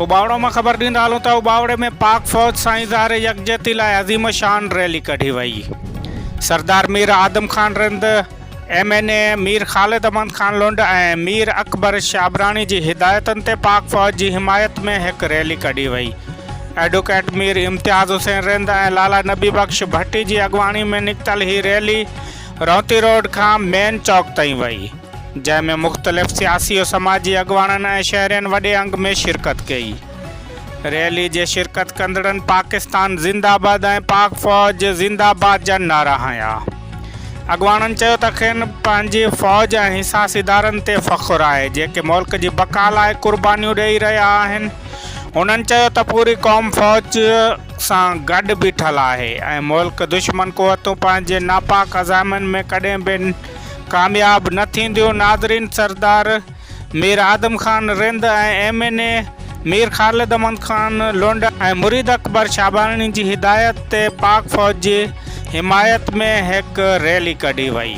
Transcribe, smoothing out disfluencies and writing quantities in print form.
उबावड़ो में खबर ॾींदा हलूं त उबावड़े में पाक फ़ौज सां इज़हार यकजहती लाइ अज़ीम शान रैली कढी वई। सरदार मीर आदम खान रिंद, MNA मीर ख़ालिद अहमद खान लुंड ऐं मीर अकबर शाबरानी जी हिदायतुनि ते पाक फ़ौज जी हिमायत में हिकु रैली कढी वई। एडवोकेट मीर इम्तियाज़ हुसैन रिंद ऐं लाला नबी बख्श भट्टी जी अॻवानी में निकितल ही रैली रौती रोड खां मेन चौक ताईं वई, जंहिंमें मुख़्तलिफ़ सियासी और समाजी अॻवाननि ऐं शहरियुनि वॾे अंग में शिरकत कई। रैली जे शिरकत कंदड़नि पाकिस्तान ज़िंदाबाद ऐं पाक फ़ौज ज़िंदाबाद जा नारा हंया। अॻवाननि चयो त खेनि पंहिंजी फ़ौज ऐं हिसास इदारनि ते फ़ख़्रु आहे जेके मुल्क जी बका लाइ क़ुर्बानियूं ॾेई रहिया आहिनि। उन्हनि चयो त पूरी क़ौम फ़ौज सां गॾु बीठल आहे ऐं मुल्क दुश्मन क़ुवतूं पंहिंजे नापाक अज़ामनि में कॾहिं बि कामयाब न थींदियूं। नाज़रीन, सरदार मीर आदम खान रिंद ऐं MNA मीर ख़ालिद अहमद खान लुंड ऐं मुरीद अकबर शाबानी जी हिदायत ते पाक फ़ौज जी हिमायत में हिकु रैली कढी वई।